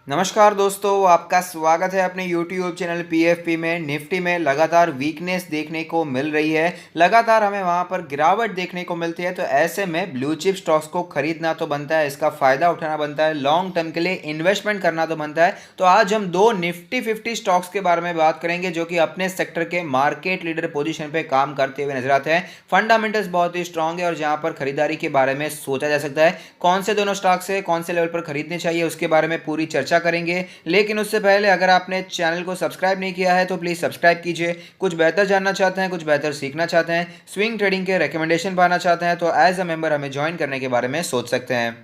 नमस्कार दोस्तों, आपका स्वागत है अपने YouTube चैनल पीएफपी में। निफ्टी में लगातार वीकनेस देखने को मिल रही है, लगातार हमें वहां पर गिरावट देखने को मिलती है। तो ऐसे में ब्लू चिप स्टॉक्स को खरीदना तो बनता है, इसका फायदा उठाना बनता है, लॉन्ग टर्म के लिए इन्वेस्टमेंट करना तो बनता है। तो आज हम दो निफ्टी 50 स्टॉक्स के बारे में बात करेंगे जो कि अपने सेक्टर के मार्केट लीडर पोजिशन पे काम करते हुए नजर आते हैं। फंडामेंटल्स बहुत ही स्ट्रांग है और जहां पर खरीदारी के बारे में सोचा जा सकता है। कौन से दोनों स्टॉक्स है, कौन से लेवल पर खरीदने चाहिए, उसके बारे में पूरी चर्चा करेंगे। लेकिन उससे पहले अगर आपने चैनल को सब्सक्राइब नहीं किया है तो प्लीज सब्सक्राइब कीजिए। कुछ बेहतर जानना चाहते हैं, कुछ बेहतर सीखना चाहते हैं, स्विंग ट्रेडिंग के रिकमेंडेशन पाना चाहते हैं तो एज अ मेंबर हमें ज्वाइन करने के बारे में सोच सकते हैं।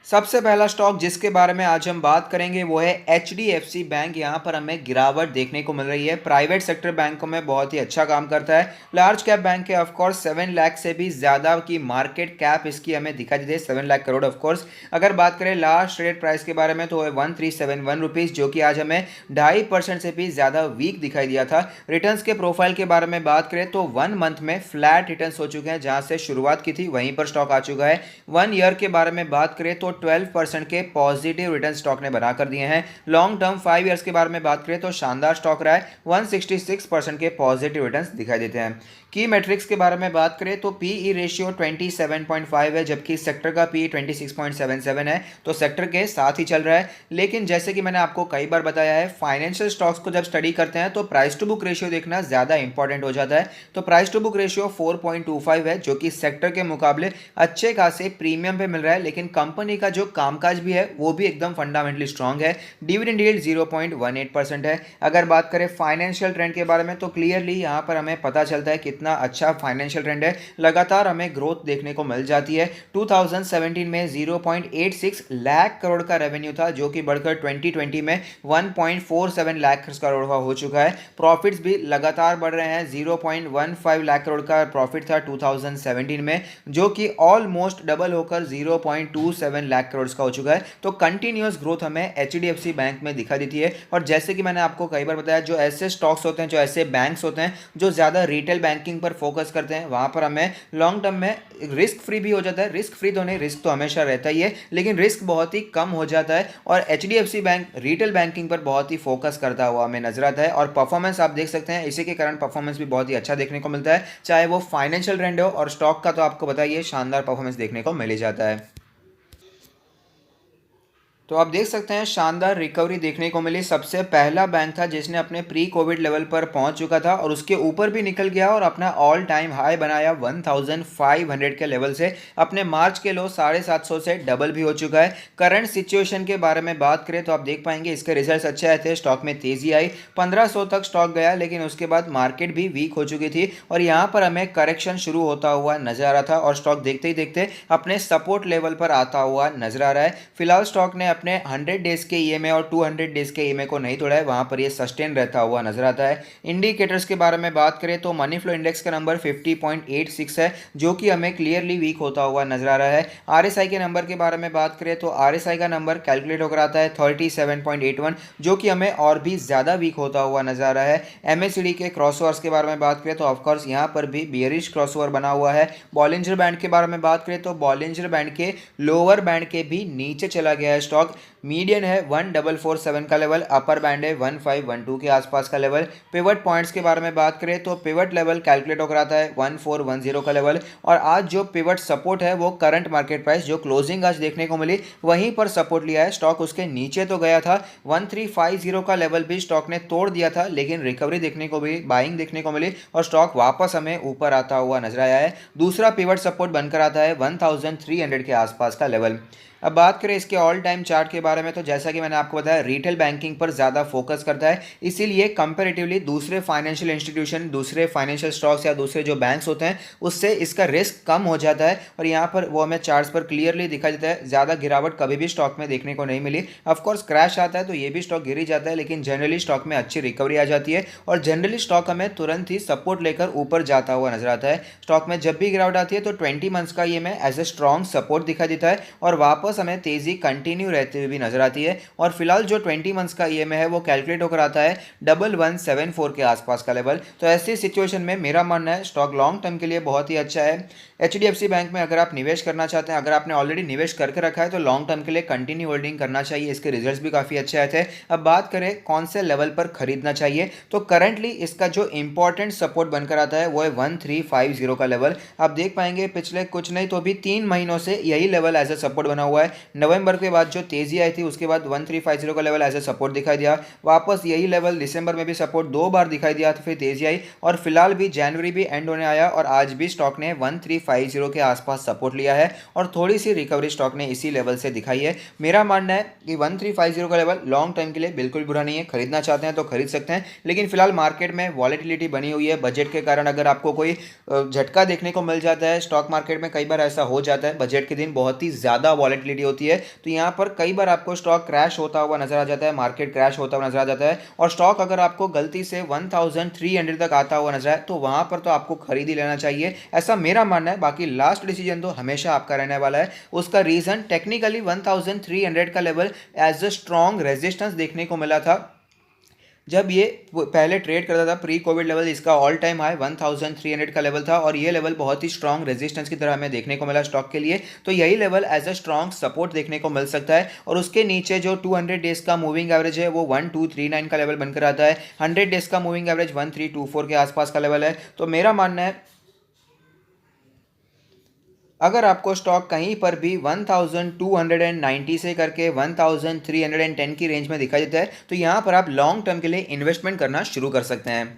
सबसे पहला स्टॉक जिसके बारे में आज हम बात करेंगे वो है HDFC बैंक। यहाँ पर हमें गिरावट देखने को मिल रही है। प्राइवेट सेक्टर बैंकों में बहुत ही अच्छा काम करता है। लार्ज कैप बैंक है, ऑफकोर्स 7 लाख से भी ज़्यादा की मार्केट कैप इसकी हमें दिखाई देती है, 7 लाख करोड़ ऑफकोर्स। अगर बात करें लास्ट ट्रेड प्राइस के बारे में तो है 1371 रुपीज़, जो कि आज हमें 2.5% से भी ज़्यादा वीक दिखाई दिया था। रिटर्न्स के प्रोफाइल के बारे में बात करें तो 1 मंथ में फ्लैट रिटर्न्स हो चुके हैं, जहाँ से शुरुआत की थी वहीं पर स्टॉक आ चुका है। 1 ईयर के बारे में बात करें तो 12% के पॉजिटिव रिटर्न स्टॉक ने बना कर दिए हैं। लॉन्ग टर्म 5 इयर्स के बारे में बात करें तो शानदार स्टॉक रहा है, 166% के पॉजिटिव रिटर्न्स दिखाई देते हैं। की मैट्रिक्स के बारे में बात करें तो पीई रेशियो 27.5 है, जबकि सेक्टर का पीई 26.77 है, तो सेक्टर के साथ ही चल रहा है। लेकिन जैसे कि मैंने आपको कई बार बताया है, फाइनेंशियल स्टॉक्स को जब स्टडी करते हैं तो प्राइस टू बुक रेशियो देखना ज़्यादा इंपॉर्टेंट हो जाता है। तो प्राइस टू बुक रेशियो 4.25 है, जो कि सेक्टर के मुकाबले अच्छे खासे प्रीमियम पे मिल रहा है। लेकिन कंपनी का जो कामकाज भी है वो भी एकदम फंडामेंटली स्ट्रांग है। डिविडेंड यील्ड 0.18% है। अगर बात करें फाइनेंशियल ट्रेंड के बारे में तो क्लियरली यहाँ पर हमें पता चलता है कितना अच्छा फाइनेंशियल ट्रेंड है। लगातार हमें ग्रोथ देखने को मिल जाती है। 2017 में 0.86 लाख करोड़ का रेवेन्यू था, जो कि बढ़कर 2020 में 1.47 लाख करोड़ का हो चुका है। प्रॉफिट्स भी लगातार बढ़ रहे हैं। 0.15 लाख करोड़ का प्रॉफिट था 2017 में, जो कि ऑलमोस्ट डबल होकर 0.27 लाख करोड़ का हो चुका है। तो कंटिन्यूअस ग्रोथ हमें HDFC बैंक में दिखा देती है। और जैसे कि मैंने आपको कई बार बताया, जो ऐसे स्टॉक्स होते हैं, जो ऐसे बैंक्स होते हैं जो ज़्यादा रिटेल बैंकिंग पर फोकस करते हैं, वहाँ पर हमें लॉन्ग टर्म में रिस्क फ्री भी हो जाता है। रिस्क फ्री तो नहीं, रिस्क तो हमेशा रहता ही है, लेकिन रिस्क बहुत ही कम हो जाता है। और HDFC बैंक रिटेल बैंकिंग पर बहुत ही फोकस करता हुआ हमें नजर आता है। और परफॉर्मेंस आप देख सकते हैं, इसी के कारण परफॉर्मेंस भी बहुत ही अच्छा देखने को मिलता है, चाहे वो फाइनेंशियल ट्रेंड हो। और स्टॉक का तो आपको बताइए, शानदार परफॉर्मेंस देखने को मिल ही जाता है। तो आप देख सकते हैं शानदार रिकवरी देखने को मिली। सबसे पहला बैंक था जिसने अपने प्री कोविड लेवल पर पहुंच चुका था और उसके ऊपर भी निकल गया और अपना ऑल टाइम हाई बनाया 1500 के लेवल से। अपने मार्च के लो 750 से डबल भी हो चुका है। करंट सिचुएशन के बारे में बात करें तो आप देख पाएंगे इसके रिजल्ट्स अच्छे आए थे, स्टॉक में तेजी आई, 1500 तक स्टॉक गया, लेकिन उसके बाद मार्केट भी वीक हो चुकी थी और यहाँ पर हमें करेक्शन शुरू होता हुआ नजर आ रहा था और स्टॉक देखते ही देखते अपने सपोर्ट लेवल पर आता हुआ नजर आ रहा है। फिलहाल स्टॉक ने अपने 100 डेज के ईएमए और 200 डेज के ईएमए को नहीं तोड़ा है, वहां पर ये सस्टेन रहता हुआ नजर आता है। इंडिकेटर्स के बारे में बात करें तो मनी फ्लो इंडेक्स का नंबर 50.86 है, जो कि हमें क्लियरली वीक होता हुआ नजर आ रहा है। RSI के नंबर के बारे में बात करें तो RSI का नंबर कैलकुलेट होकर आता है 37.81, जो कि हमें और भी ज्यादा वीक होता हुआ नजर आ रहा है। MACD के क्रॉसओवर्स के बारे में बात करें तो ऑफकोर्स यहाँ पर भी बियरिश क्रॉसओवर बना हुआ है। बॉलिंजर बैंड के बारे में बात करें तो बॉलिंजर बैंड के लोअर बैंड के भी नीचे चला गया है स्टॉक। मीडियन है 1447 का लेवल, अपर बैंड है 1512 के आसपास का लेवल। पिवट पॉइंट्स के बारे में बात करें तो पिवट लेवल कैलकुलेट होकर आता है 1410 का लेवल। और आज जो पिवट सपोर्ट है वो करंट मार्केट प्राइस जो क्लोजिंग आज देखने को मिली वहीं पर सपोर्ट लिया है। स्टॉक उसके नीचे तो गया था, 1350 का लेवल भी स्टॉक ने तोड़ दिया था, लेकिन रिकवरी देखने को मिली, बाइंग देखने को मिली और स्टॉक वापस हमें ऊपर आता हुआ नजर आया है। दूसरा पिवट सपोर्ट बनकर आता है 1300 के आसपास का लेवल। अब बात करें इसके ऑल टाइम चार्ट के बारे में तो जैसा कि मैंने आपको बताया, रिटेल बैंकिंग पर ज़्यादा फोकस करता है, इसीलिए कंपैरेटिवली दूसरे फाइनेंशियल इंस्टीट्यूशन, दूसरे फाइनेंशियल स्टॉक्स या दूसरे जो बैंक्स होते हैं उससे इसका रिस्क कम हो जाता है। और यहाँ पर वो हमें चार्ट्स पर क्लियरली दिखाई देता है। ज़्यादा गिरावट कभी भी स्टॉक में देखने को नहीं मिली। ऑफकोर्स क्रैश आता है तो ये भी स्टॉक गिर ही जाता है, लेकिन जनरली स्टॉक में अच्छी रिकवरी आ जाती है और जनरली स्टॉक हमें तुरंत ही सपोर्ट लेकर ऊपर जाता हुआ नजर आता है। स्टॉक में जब भी गिरावट आती है तो 20 मंथ्स का ये में एज ए स्ट्रॉन्ग सपोर्ट दिखाई देता है और वापस हमें तेजी कंटिन्यू रहते हुए भी हुई नजर आती है। और फिलहाल जो 20 मंथ्स का ईएमआई है वो कैलकुलेट होकर आता है 1174 के आसपास का लेवल। तो ऐसी सिचुएशन में मेरा मानना है स्टॉक लॉन्ग टर्म के लिए बहुत ही अच्छा है। एचडीएफसी बैंक में अगर आप निवेश करना चाहते हैं, अगर आपने ऑलरेडी निवेश करके रखा है तो लॉन्ग टर्म के लिए कंटिन्यू होल्डिंग करना चाहिए। इसके रिजल्ट्स भी काफ़ी अच्छे आए थे। अब बात करें कौन से लेवल पर खरीदना चाहिए, तो करंटली इसका जो इंपॉर्टेंट सपोर्ट बनकर आता है वो है 1350 का लेवल। आप देख पाएंगे पिछले कुछ नहीं तो भी 3 महीनों से यही लेवल एज ए सपोर्ट बना हुआ है। नवंबर के बाद जो तेजी आई थी उसके बाद 1350 का लेवल एज ए सपोर्ट दिखाई दिया। वापस यही लेवल दिसंबर में भी सपोर्ट 2 बार दिखाई दिया तो फिर तेजी आई, और फिलहाल भी जनवरी भी एंड होने आया और आज भी स्टॉक ने 1350 के आसपास सपोर्ट लिया है और थोड़ी सी रिकवरी स्टॉक ने इसी लेवल से दिखाई है। मेरा मानना है कि 1350 का लेवल लॉन्ग टर्म के लिए बिल्कुल बुरा नहीं है। खरीदना चाहते हैं तो खरीद सकते हैं, लेकिन फिलहाल मार्केट में वॉलेटिलिटी बनी हुई है बजट के कारण। अगर आपको कोई झटका देखने को मिल जाता है स्टॉक मार्केट में, कई बार ऐसा हो जाता है बजट के दिन बहुत ही ज़्यादा वॉलेटिलिटी होती है, तो यहाँ पर कई बार आपको स्टॉक क्रैश होता हुआ नजर आ जाता है, मार्केट क्रैश होता हुआ नजर आ जाता है। और स्टॉक अगर आपको गलती से 1300 तक आता हुआ नजर आए तो वहाँ पर तो आपको खरीद ही लेना चाहिए, ऐसा मेरा मानना है। बाकी लास्ट डिसीजन तो हमेशा आपका रहने वाला है। उसका रीज़न टेक्निकली 1300 का level as a strong resistance देखने को मिला था जब ये पहले ट्रेड करता था प्री कोविड लेवल। इसका ऑल टाइम हाई 1300 का लेवल था और ये लेवल बहुत ही स्ट्रॉन्ग रेजिस्टेंस की तरह हमें देखने को मिला स्टॉक के लिए। तो यही level as a strong support देखने को मिल सकता है। और उसके नीचे जो 200 डेज का मूविंग एवरेज है वो 1239 का लेवल बनकर आता है। 100 डेज का मूविंग एवरेज 1324 के आसपास का लेवल है। तो मेरा मानना है अगर आपको स्टॉक कहीं पर भी 1290 से करके 1310 की रेंज में दिखाई देता है तो यहाँ पर आप लॉन्ग टर्म के लिए इन्वेस्टमेंट करना शुरू कर सकते हैं।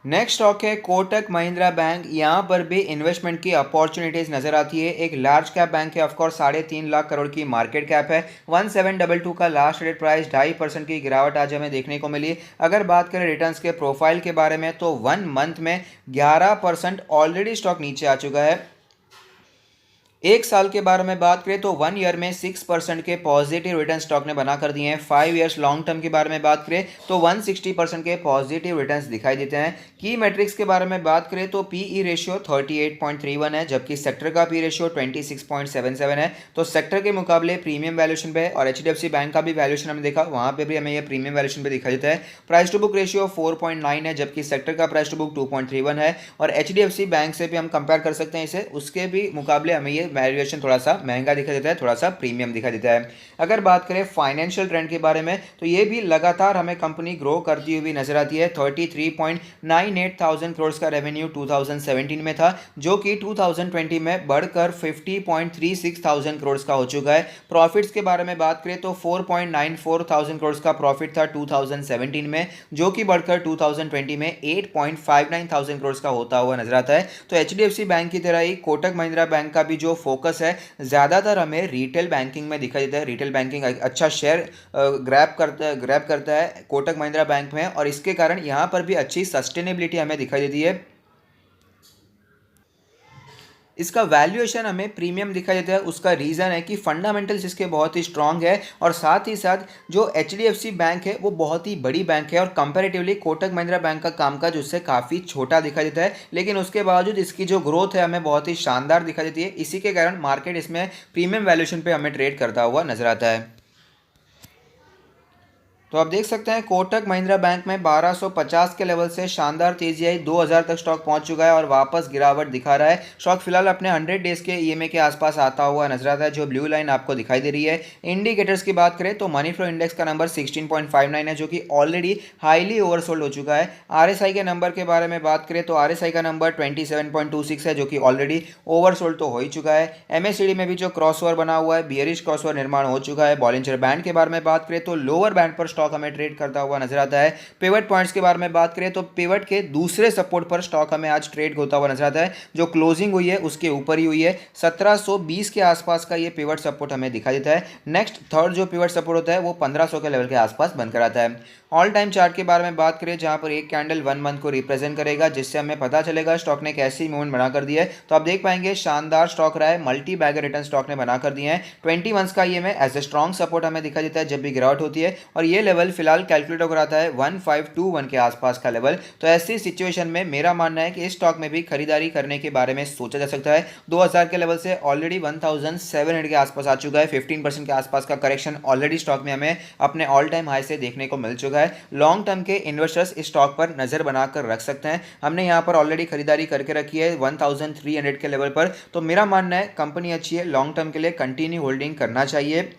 नेक्स्ट स्टॉक है कोटक महिंद्रा बैंक। यहाँ पर भी इन्वेस्टमेंट की अपॉर्चुनिटीज नजर आती है। एक लार्ज कैप बैंक है, ऑफकोर्स 3.5 लाख करोड़ की मार्केट कैप है। 1722 का लास्ट रेट प्राइस, 2.5% की गिरावट आज हमें देखने को मिली। अगर बात करें रिटर्न्स के प्रोफाइल के बारे में तो 1 मंथ में 11% ऑलरेडी स्टॉक नीचे आ चुका है। एक साल के बारे में बात करें तो 1 ईयर में 6% के पॉजिटिव रिटर्न स्टॉक ने बना कर दिए हैं। 5 ईयर्स लॉन्ग टर्म के बारे में बात करें तो 160% के पॉजिटिव रिटर्न्स दिखाई देते हैं। की मैट्रिक्स के बारे में बात करें तो पीई रेशियो 38.31 है, जबकि सेक्टर का पी रेशियो 26.77 है। तो सेक्टर के मुकाबले प्रीमियम वैल्यूएशन पे, और एचडीएफसी बैंक का भी वैल्यूएशन हमने देखा वहाँ पे भी हमें यह प्रीमियम वैल्यूएशन पे दिखाई देता है। प्राइस टू बुक रेशियो 4.9 है, जबकि सेक्टर का प्राइस टू बुक 2.31 है। और एचडीएफसी बैंक से भी हम कंपेयर कर सकते हैं इसे, उसके भी मुकाबले हमें ये वैल्यूएशन थोड़ा सा महंगा दिखाई देता है, थोड़ा सा प्रीमियम दिखाई देता है। अगर बात करें फाइनेंशियल ट्रेंड के बारे में तो ये भी लगातार हमें कंपनी ग्रो करती हुई नजर आती है। 33.98 थाउजेंड करोड़ का रेवेन्यू 2017 में था, जो कि 2020 में बढ़कर 50.36 थाउजेंड करोड़ का हो चुका है। प्रॉफिट्स के बारे में बात करें तो 4.94 थाउजेंड करोड़ का प्रॉफिट था 2017 में, जो कि बढ़कर 2020 में 8.59 थाउजेंड करोड़ का होता हुआ नजर आता है। तो एचडीएफसी बैंक की तरह ही कोटक महिंद्रा बैंक का भी जो फोकस है ज़्यादातर हमें रिटेल बैंकिंग में दिखाई देता है। रिटेल बैंकिंग अच्छा शेयर ग्रैब करता है कोटक महिंद्रा बैंक में, और इसके कारण यहाँ पर भी अच्छी सस्टेनेबिलिटी हमें दिखाई देती है। इसका वैल्यूएशन हमें प्रीमियम दिखाई देता है। उसका रीज़न है कि फंडामेंटल्स इसके बहुत ही स्ट्रांग है, और साथ ही साथ जो एचडीएफसी बैंक है वो बहुत ही बड़ी बैंक है और कंपैरेटिवली कोटक महिंद्रा बैंक का कामकाज उससे काफ़ी छोटा दिखाई देता है, लेकिन उसके बावजूद इसकी जो ग्रोथ है हमें बहुत ही शानदार दिखाई देती है। इसी के कारण मार्केट इसमें प्रीमियम वैल्यूएशन पे हमें ट्रेड करता हुआ नजर आता है। तो आप देख सकते हैं कोटक महिंद्रा बैंक में 1250 के लेवल से शानदार तेजी आई, 2000 तक स्टॉक पहुंच चुका है और वापस गिरावट दिखा रहा है। स्टॉक फिलहाल अपने 100 डेज के ईएमए के आसपास आता हुआ नजर आता है, जो ब्लू लाइन आपको दिखाई दे रही है। इंडिकेटर्स की बात करें तो मनी फ्लो इंडेक्स का नंबर 16.59 है, जो कि ऑलरेडी हाईली ओवरसोल्ड हो चुका है। आरएसआई के नंबर के बारे में बात करें तो आरएसआई का नंबर 27.26 है, जो कि ऑलरेडी ओवरसोल्ड तो हो ही चुका है। एमएससीडी में भी जो क्रॉसओवर बना हुआ है, बियरिश क्रॉसओवर निर्माण हो चुका है। बॉलिंजर बैंड के बारे में बात करें तो लोअर बैंड पर स्टॉक हमें ट्रेड करता हुआ नजर आता है। पिवट पॉइंट्स के बारे में बात करें तो पिवट के दूसरे सपोर्ट पर स्टॉक हमें आज ट्रेड होता हुआ नजर आता है, जो क्लोजिंग हुई है उसके ऊपर ही हुई है। 1720 के आसपास का ये पिवट सपोर्ट हमें दिखाई देता है। नेक्स्ट थर्ड जो पिवट सपोर्ट होता है वो 1500 के लेवल के आसपास बनकर आता है। ऑल टाइम चार्ट के बारे में बात करें जहां पर एक कैंडल 1 मंथ को रिप्रेजेंट करेगा, जिससे हमें पता चलेगा स्टॉक ने कैसी मूवमेंट बना कर दी है। तो आप देख पाएंगे शानदार स्टॉक रहा है, मल्टी बैगर रिटर्न स्टॉक ने बना कर दिए हैं। 20 मंथ्स का ये में एज ए स्ट्रॉन्ग सपोर्ट हमें दिखाई देता है जब भी गिरावट होती है, और ये लेवल फिलहाल कैलकुलेट होकर आता है 1521 के आसपास का लेवल। तो ऐसी सिचुएशन में मेरा मानना है कि इस स्टॉक में भी खरीदारी करने के बारे में सोचा जा सकता है। 2000 के लेवल से ऑलरेडी 1700 के आसपास आ चुका है। 15% के आसपास का करेक्शन ऑलरेडी स्टॉक में हमें अपने ऑल टाइम हाई से देखने को मिल चुका है। लॉन्ग टर्म के इन्वेस्टर्स इस स्टॉक पर नजर बनाकर रख सकते हैं। हमने यहाँ पर ऑलरेडी खरीदारी करके रखी है 1300 के लेवल पर। तो मेरा मानना है कंपनी अच्छी है, लॉन्ग टर्म के लिए कंटिन्यू होल्डिंग करना चाहिए।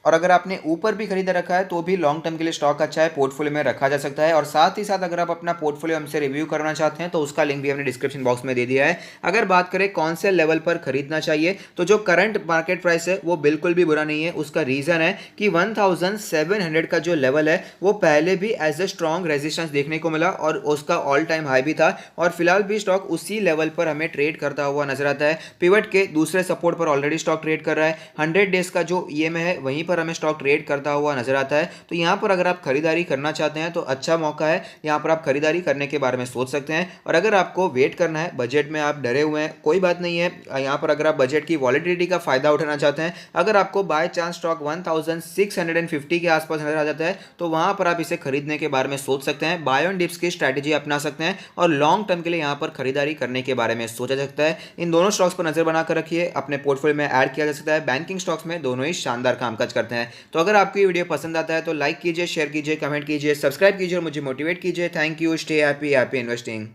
और अगर आपने ऊपर भी खरीदा रखा है तो भी लॉन्ग टर्म के लिए स्टॉक अच्छा है, पोर्टफोलियो में रखा जा सकता है। और साथ ही साथ अगर आप अपना पोर्टफोलियो हमसे रिव्यू करना चाहते हैं तो उसका लिंक भी हमने डिस्क्रिप्शन बॉक्स में दे दिया है। अगर बात करें कौन से लेवल पर खरीदना चाहिए, तो जो करंट मार्केट प्राइस है वो बिल्कुल भी बुरा नहीं है। उसका रीज़न है कि 1700 का जो लेवल है वो पहले भी एज ए स्ट्रॉन्ग रेजिस्टेंस देखने को मिला और उसका ऑल टाइम हाई भी था। और फिलहाल भी स्टॉक उसी लेवल पर हमें ट्रेड करता हुआ नजर आता है। पिवट के दूसरे सपोर्ट पर ऑलरेडी स्टॉक ट्रेड कर रहा है। 100 डेज का जो ईएमए है वहीं पर हमें स्टॉक ट्रेड करता हुआ नजर आता है। तो यहाँ पर अगर आप खरीदारी करना चाहते हैं तो अच्छा मौका है, यहाँ पर आप खरीदारी करने के बारे में सोच सकते हैं। और अगर आपको वेट करना है, बजट में आप डरे हुए हैं, कोई बात नहीं है। यहाँ पर अगर आप बजट की वॉलेटिलिटी का फायदा उठाना चाहते हैं, अगर आपको बाय चांस स्टॉक 1650 के आसपास नजर आ जाता है तो वहां पर आप इसे खरीदने के बारे में सोच सकते हैं। बाय ऑन डिप्स की स्ट्रैटेजी अपना सकते हैं और लॉन्ग टर्म के लिए यहाँ पर खरीदारी करने के बारे में सोचा जा सकता है। इन दोनों स्टॉक्स पर नजर बनाकर रखिए, अपने पोर्टफोलियो में ऐड किया जा सकता है। बैंकिंग स्टॉक्स में दोनों ही शानदार कामकाज करते हैं। तो अगर आपको ये वीडियो पसंद आता है तो लाइक कीजिए, शेयर कीजिए, कमेंट कीजिए, सब्सक्राइब कीजिए और मुझे मोटिवेट कीजिए। Thank you. Stay happy, happy investing.